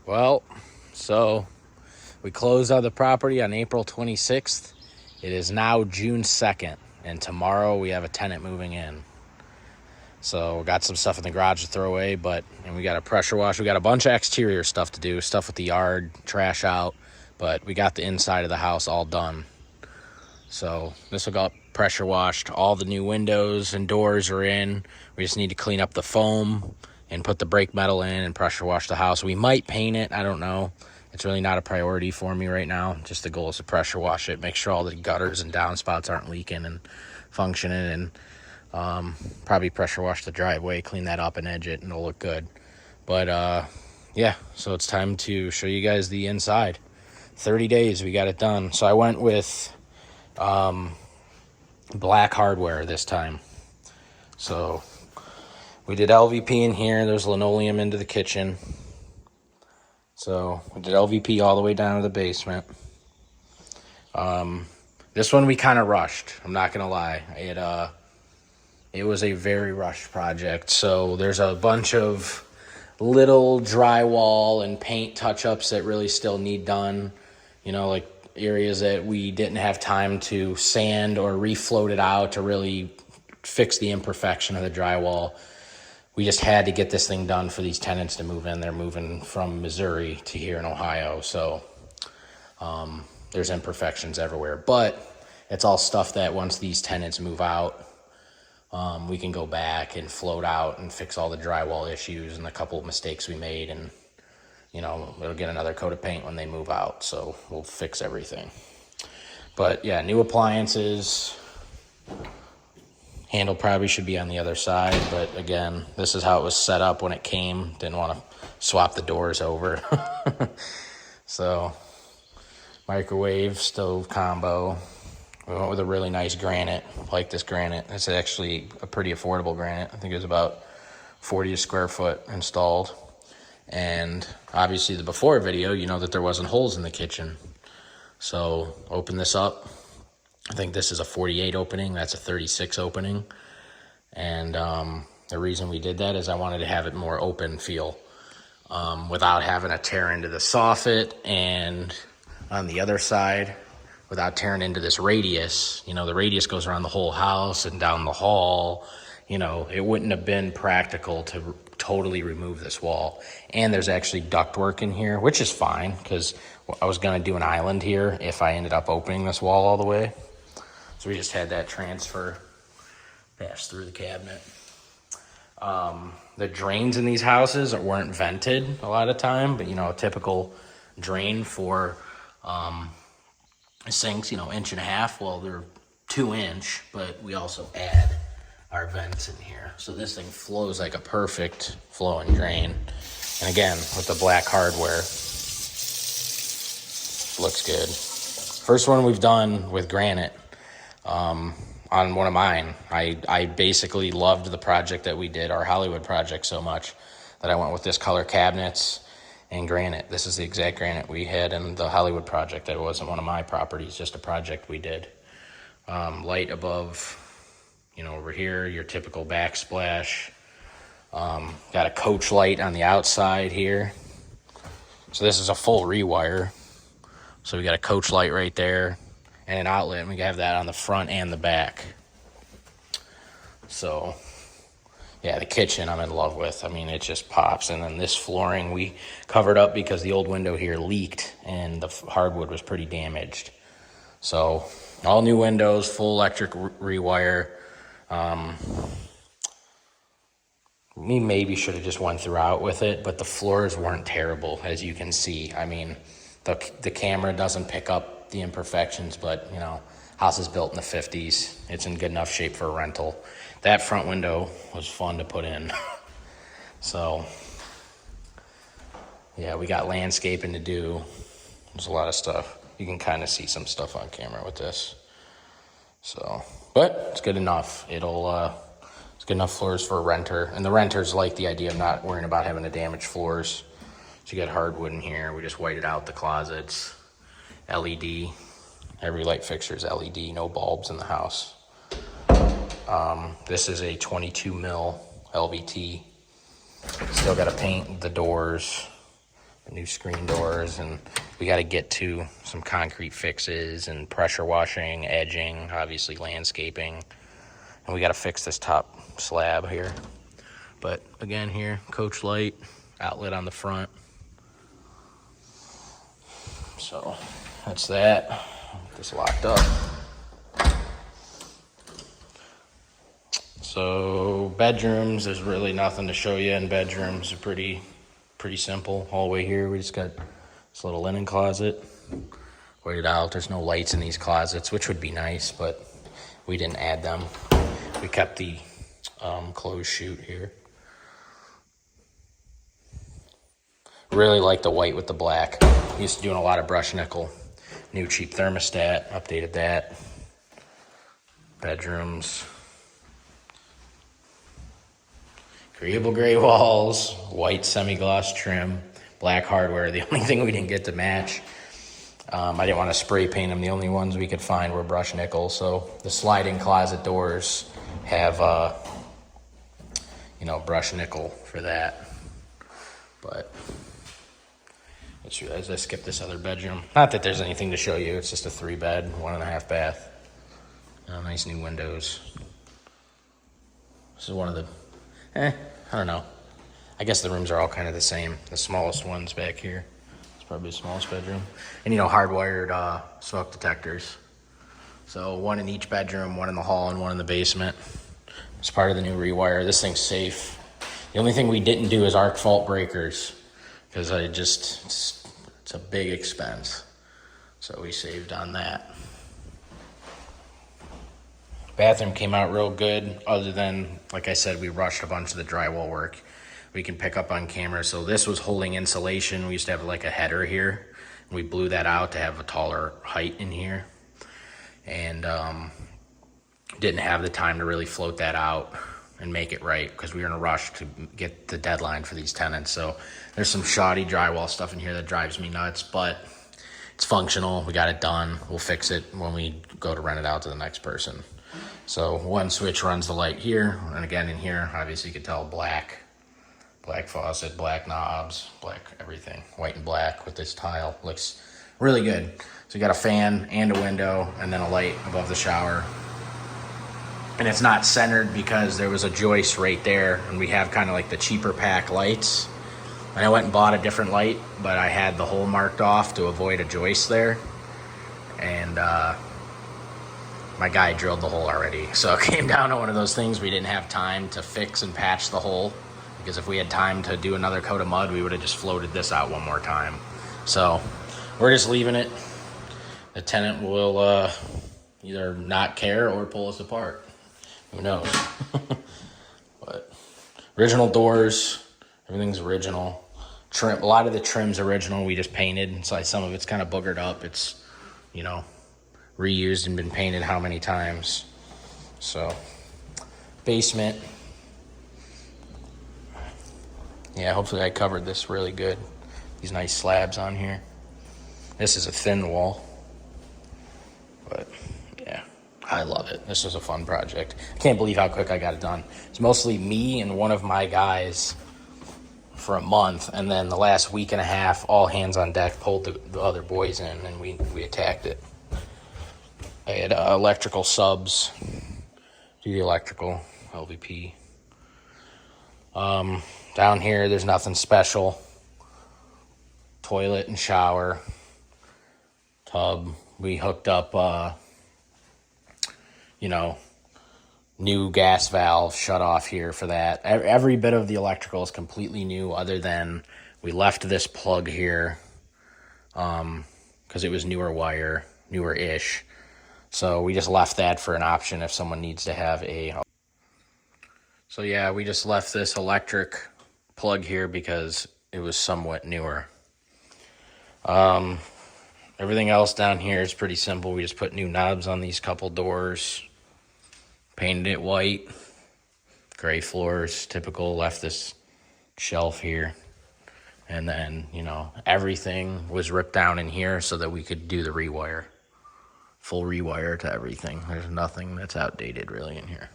Well, so we closed on the property on April 26th. It is now June 2nd, and tomorrow we have a tenant moving in. So we got some stuff in the garage to throw away, and we got a pressure wash. We got a bunch of exterior stuff to do, stuff with the yard, trash out, but we got the inside of the house all done. So this will get pressure washed. All the new windows and doors are in. We just need to clean up the foam and put the brake metal in and pressure wash the house. We might paint it. I don't know. It's really not a priority for me right now. Just the goal is to pressure wash it, make sure all the gutters and downspouts aren't leaking and functioning, and probably pressure wash the driveway, clean that up and edge it, and it'll look good. But yeah, so it's time to show you guys the inside. 30 days, we got it done. So I went with black hardware this time. So we did LVP in here. There's linoleum into the kitchen. So we did LVP all the way down to the basement. This one we kind of rushed. I'm not gonna lie. It was a very rushed project. So there's a bunch of little drywall and paint touch-ups that really still need done. You know, like areas that we didn't have time to sand or refloat it out to really fix the imperfection of the drywall. We just had to get this thing done for these tenants to move in. They're moving from Missouri to here in Ohio, so there's imperfections everywhere. But it's all stuff that once these tenants move out, we can go back and float out and fix all the drywall issues and a couple of mistakes we made, and you know, it'll get another coat of paint when they move out, so we'll fix everything. But yeah, new appliances. Handle probably should be on the other side, but again, this is how it was set up when it came. Didn't want to swap the doors over. So microwave, stove combo. We went with a really nice granite. Like this granite. It's actually a pretty affordable granite. I think it was about 40 a square foot installed. And obviously the before video, you know that there wasn't holes in the kitchen. So open this up. I think this is a 48 opening. That's a 36 opening. And the reason we did that is I wanted to have it more open feel without having to tear into the soffit, and on the other side, without tearing into this radius. You know, the radius goes around the whole house and down the hall. You know, it wouldn't have been practical to totally remove this wall. And there's actually ductwork in here, which is fine because I was going to do an island here if I ended up opening this wall all the way. So we just had that transfer pass through the cabinet. The drains in these houses weren't vented a lot of time, but you know, a typical drain for sinks, you know, 1.5 inches. Well, they're 2-inch, but we also add our vents in here. So this thing flows like a perfect flowing drain. And again, with the black hardware, looks good. First one we've done with granite. On one of mine, I basically loved the project that we did, our Hollywood project, so much that I went with this color cabinets and granite. This is the exact granite we had in the Hollywood project. That wasn't one of my properties, just a project we did. Light above, you know, over here, your typical backsplash. Got a coach light on the outside here. So this is a full rewire. So we got a coach light right there and an outlet, and we have that on the front and the back. So yeah, the kitchen I'm in love with. I mean, it just pops. And then this flooring we covered up because the old window here leaked and the hardwood was pretty damaged. So all new windows, full electric rewire. We maybe should have just went throughout with it, but the floors weren't terrible, as you can see. I mean, the camera doesn't pick up the imperfections, but you know, house is built in the 50s. It's in good enough shape for a rental. That front window was fun to put in. So yeah, we got landscaping to do. There's a lot of stuff. You can kind of see some stuff on camera with this. So, but it's good enough. It's good enough floors for a renter, and the renters like the idea of not worrying about having to damage floors. So you got hardwood in here. We just whited out the closets. LED. Every light fixture is LED. No bulbs in the house. This is a 22 mil LVT. Still got to paint the doors, new screen doors, and we got to get to some concrete fixes and pressure washing, edging, obviously landscaping, and we got to fix this top slab here. But again, here, coach light, outlet on the front. So that's that. Get this locked up. So bedrooms, there's really nothing to show you in bedrooms. Are pretty simple. Hallway here, we just got this little linen closet. Waited out. There's no lights in these closets, which would be nice, but we didn't add them. We kept the closed chute here. Really like the white with the black. Used to doing a lot of brush nickel. New cheap thermostat, updated that. Bedrooms. Agreeable gray walls, white semi-gloss trim, black hardware. The only thing we didn't get to match, I didn't want to spray paint them. The only ones we could find were brush nickel. So the sliding closet doors have, brush nickel for that. But as I skip this other bedroom, not that there's anything to show you. It's just a 3-bed, 1.5 bath. Nice new windows. This is one of the. I don't know. I guess the rooms are all kind of the same. The smallest one's back here. It's probably the smallest bedroom. And, hardwired smoke detectors. So one in each bedroom, one in the hall, and one in the basement. It's part of the new rewire. This thing's safe. The only thing we didn't do is arc fault breakers, because it's a big expense. So we saved on that. Bathroom came out real good, other than, like I said, we rushed a bunch of the drywall work. We can pick up on camera. So this was holding insulation. We used to have like a header here, and we blew that out to have a taller height in here. And didn't have the time to really float that out and make it right, because we were in a rush to get the deadline for these tenants. So there's some shoddy drywall stuff in here that drives me nuts, but it's functional. We got it done. We'll fix it when we go to rent it out to the next person. So one switch runs the light here, and again in here, obviously you can tell black faucet, black knobs, black everything, white and black with this tile. Looks really good. So you got a fan and a window, and then a light above the shower. And it's not centered because there was a joist right there, and we have kind of like the cheaper pack lights. And I went and bought a different light, but I had the hole marked off to avoid a joist there. And my guy drilled the hole already. So it came down to one of those things we didn't have time to fix and patch the hole, because if we had time to do another coat of mud, we would have just floated this out one more time. So we're just leaving it. The tenant will either not care or pull us apart. Who knows? But original doors, everything's original. Trim, a lot of the trim's original. We just painted, so some of it's kind of boogered up. It's, reused and been painted how many times. So basement. Yeah, hopefully I covered this really good. These nice slabs on here. This is a thin wall, but yeah, I love it. This was a fun project. I can't believe how quick I got it done. It's mostly me and one of my guys for a month, and then the last week and a half, all hands on deck, pulled the other boys in, and we attacked it. I had electrical subs, do the electrical, LVP. Down here, there's nothing special. Toilet and shower, tub. We hooked up, new gas valve shut off here for that. Every bit of the electrical is completely new, other than we left this plug here because it was newer wire, newer-ish. So we just left that for an option if someone needs to have a. So yeah, we just left this electric plug here because it was somewhat newer. Everything else down here is pretty simple. We just put new knobs on these couple doors, painted it white, gray floors, typical, left this shelf here. And then, everything was ripped down in here so that we could do the rewire. Full rewire to everything. There's nothing that's outdated really in here.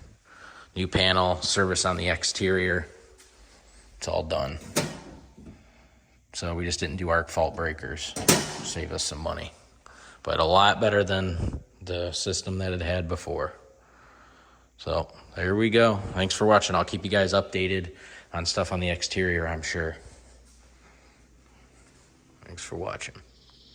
New panel, service on the exterior. It's all done. So we just didn't do arc fault breakers. Save us some money. But a lot better than the system that it had before. So there we go. Thanks for watching. I'll keep you guys updated on stuff on the exterior, I'm sure. Thanks for watching.